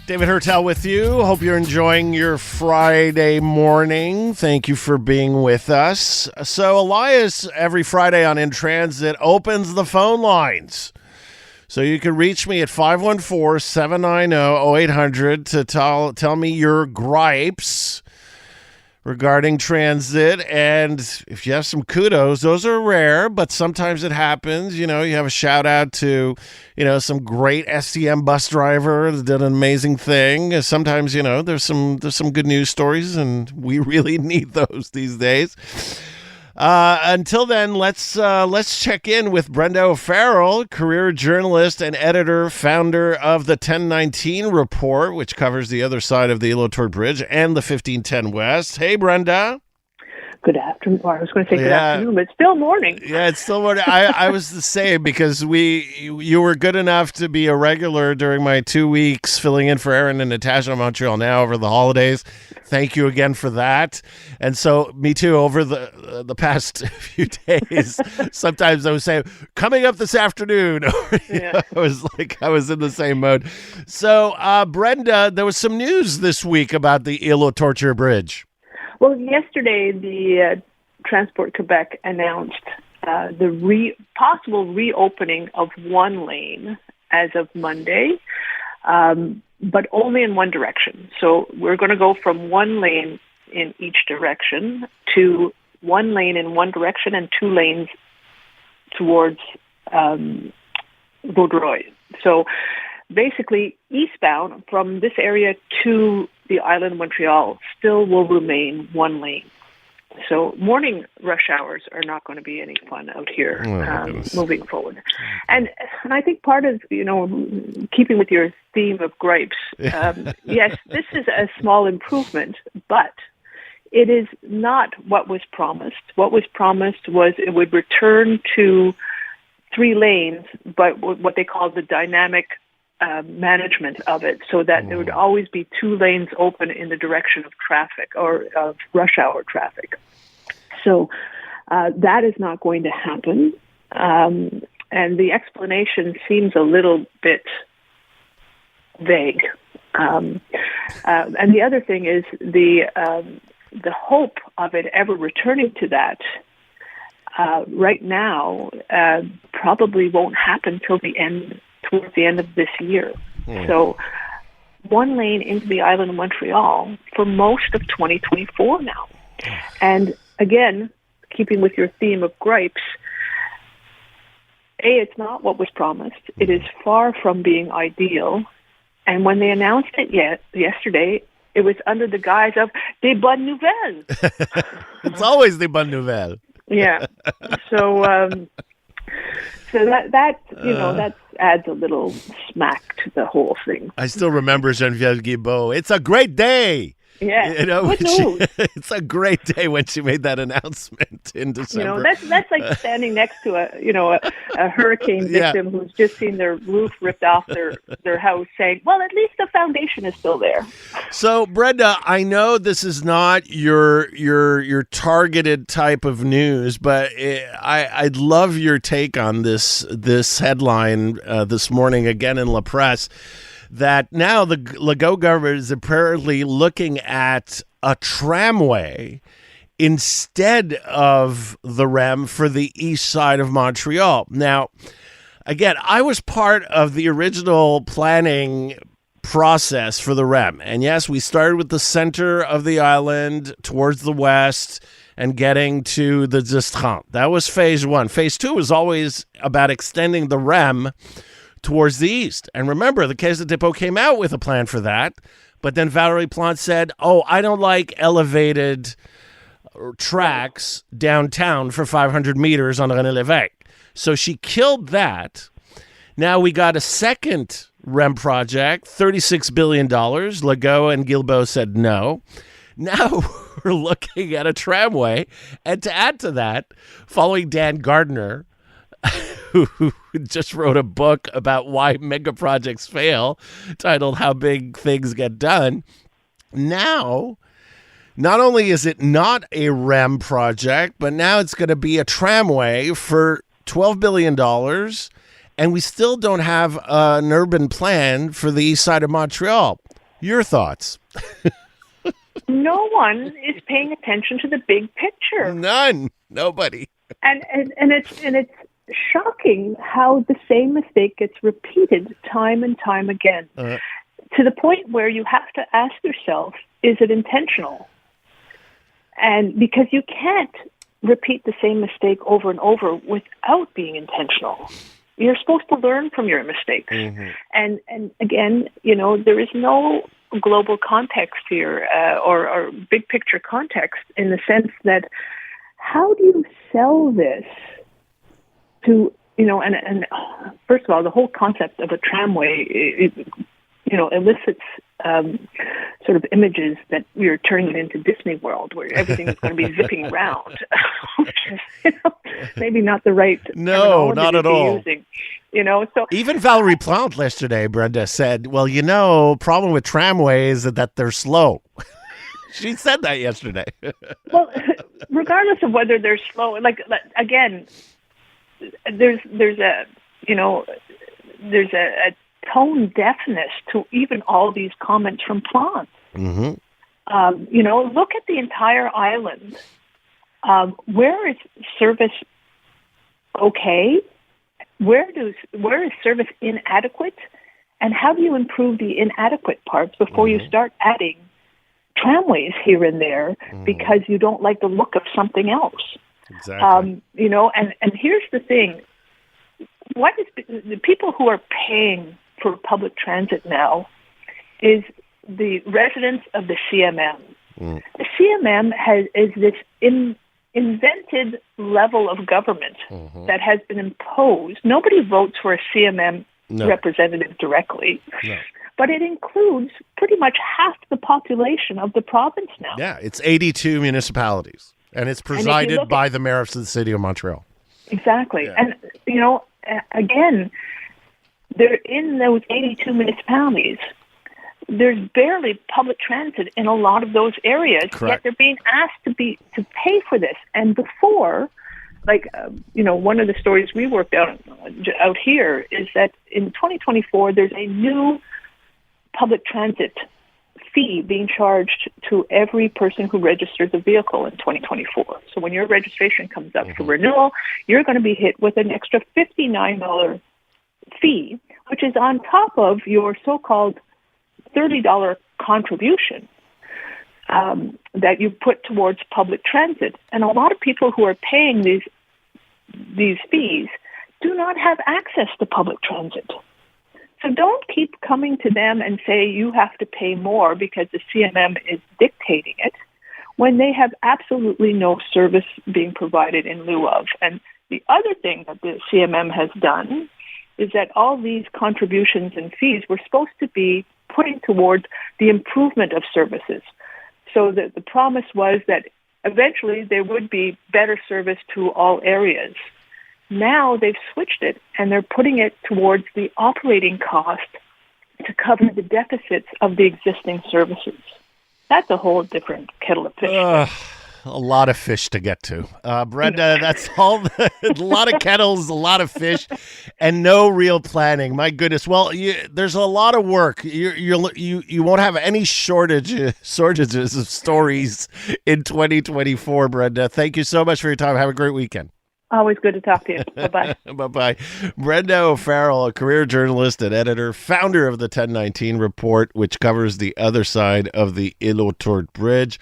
David Hertel with you. Hope you're enjoying your Friday morning. Thank you for being with us. So Elias, every Friday on In Transit, opens the phone lines. So you can reach me at 514-790-0800 to tell me your gripes regarding transit. And if you have some kudos, those are rare, but sometimes it happens. You know, you have a shout out to, some great STM bus driver that did an amazing thing. Sometimes, there's some good news stories, and we really need those these days. Until then, let's check in with Brenda O'Farrell, career journalist and editor, founder of the 1019 Report, which covers the other side of the Ile-aux-Tourtes Bridge and the 1510 West. Hey, Brenda. Good afternoon. Or I was going to say good afternoon, but it's still morning. Yeah, it's still morning. I was the same because you were good enough to be a regular during my 2 weeks filling in for Aaron and Natasha in Montreal now over the holidays. Thank you again for that. And so, me too, over the past few days, sometimes I was saying, coming up this afternoon. I was in the same mode. So, Brenda, there was some news this week about the Ile-aux-Tourtes Bridge. Well, yesterday, the Transport Quebec announced the possible reopening of one lane as of Monday, but only in one direction. So we're going to go from one lane in each direction to one lane in one direction and two lanes towards Vaudreuil. So basically, eastbound from this area to the island of Montreal still will remain one lane. So morning rush hours are not going to be any fun out here moving forward. And I think part of, keeping with your theme of gripes, yes, this is a small improvement, but it is not what was promised. What was promised was it would return to 3 lanes, but what they call the dynamic management of it, so that there would always be 2 lanes open in the direction of traffic or of rush hour traffic. So that is not going to happen. And the explanation seems a little bit vague. And the other thing is the hope of it ever returning to that right now probably won't happen till towards the end of this year. So one lane into the island of Montreal for most of 2024 now. And again, keeping with your theme of gripes, it's not what was promised. It is far from being ideal. And when they announced it yesterday, it was under the guise of des bonnes nouvelles. It's always des bonnes nouvelles. Yeah. So that adds a little smack to the whole thing. I still remember Geneviève Guilbeault. It's a great day. Yeah. It's a great day when she made that announcement in December. That's like standing next to a hurricane victim who's just seen their roof ripped off their house, saying, well, at least the foundation is still there. So, Brenda, I know this is not your targeted type of news, but I'd love your take on this headline this morning again in La Presse, that now the Legault government is apparently looking at a tramway instead of the REM for the east side of Montreal. Now, again, I was part of the original planning process for the REM. And yes, we started with the center of the island towards the west and getting to the Distrant. That was phase 1. Phase 2 was always about extending the REM towards the east. And remember, the Caisse de Dépôt came out with a plan for that, but then Valérie Plante said, I don't like elevated tracks downtown for 500 meters on René Lévesque. So she killed that. Now we got a second REM project, $36 billion. Legault and Guilbeault said no. Now we're looking at a tramway. And to add to that, following Dan Gardner, who just wrote a book about why mega projects fail, titled How Big Things Get Done. Now, not only is it not a REM project, but now it's going to be a tramway for $12 billion, and we still don't have an urban plan for the east side of Montreal. Your thoughts. No one is paying attention to the big picture. None. Nobody. And it's shocking how the same mistake gets repeated time and time again, to the point where you have to ask yourself, is it intentional? And because you can't repeat the same mistake over and over without being intentional. You're supposed to learn from your mistakes. Mm-hmm. And again, there is no global context here, or big picture context, in the sense that how do you sell this to, and first of all, the whole concept of a tramway, elicits sort of images that we're turning it into Disney World, where everything is going to be zipping around, which is, maybe not the right no, not at all. Using, so even Valerie Plante yesterday, Brenda, said, well, problem with tramways is that they're slow. She said that yesterday. Well, regardless of whether they're slow, again, there's a tone deafness to even all these comments from Plante. Mm-hmm. Look at the entire island. Where is service okay? Where is service inadequate? And how do you improve the inadequate parts before you start adding tramways here and there because you don't like the look of something else? Exactly. And here's the thing. What is the people who are paying for public transit now is the residents of the CMM. Mm. The CMM is this invented level of government that has been imposed. Nobody votes for a CMM representative directly, but it includes pretty much half the population of the province now. Yeah, it's 82 municipalities, and it's presided by the mayor of the city of Montreal. Exactly. Yeah. And, again, they're in those 82 municipalities. There's barely public transit in a lot of those areas, Correct. Yet they're being asked to pay for this. And before, one of the stories we worked out here is that in 2024, there's a new public transit fee being charged to every person who registers a vehicle in 2024. So when your registration comes up for renewal, you're going to be hit with an extra $59 fee, which is on top of your so-called $30 contribution that you put towards public transit. And a lot of people who are paying these fees do not have access to public transit. So don't keep coming to them and say you have to pay more because the CMM is dictating it, when they have absolutely no service being provided in lieu of. And the other thing that the CMM has done is that all these contributions and fees were supposed to be putting towards the improvement of services. So that the promise was that eventually there would be better service to all areas. Now they've switched it, and they're putting it towards the operating cost to cover the deficits of the existing services. That's a whole different kettle of fish. A lot of fish to get to. Brenda, that's all. A lot of kettles, a lot of fish, and no real planning. My goodness. Well, there's a lot of work. You won't have any shortages of stories in 2024, Brenda. Thank you so much for your time. Have a great weekend. Always good to talk to you. Bye-bye. Bye-bye. Brenda O'Farrell, a career journalist and editor, founder of the 1019 Report, which covers the other side of the Ile-aux-Tourtes Bridge.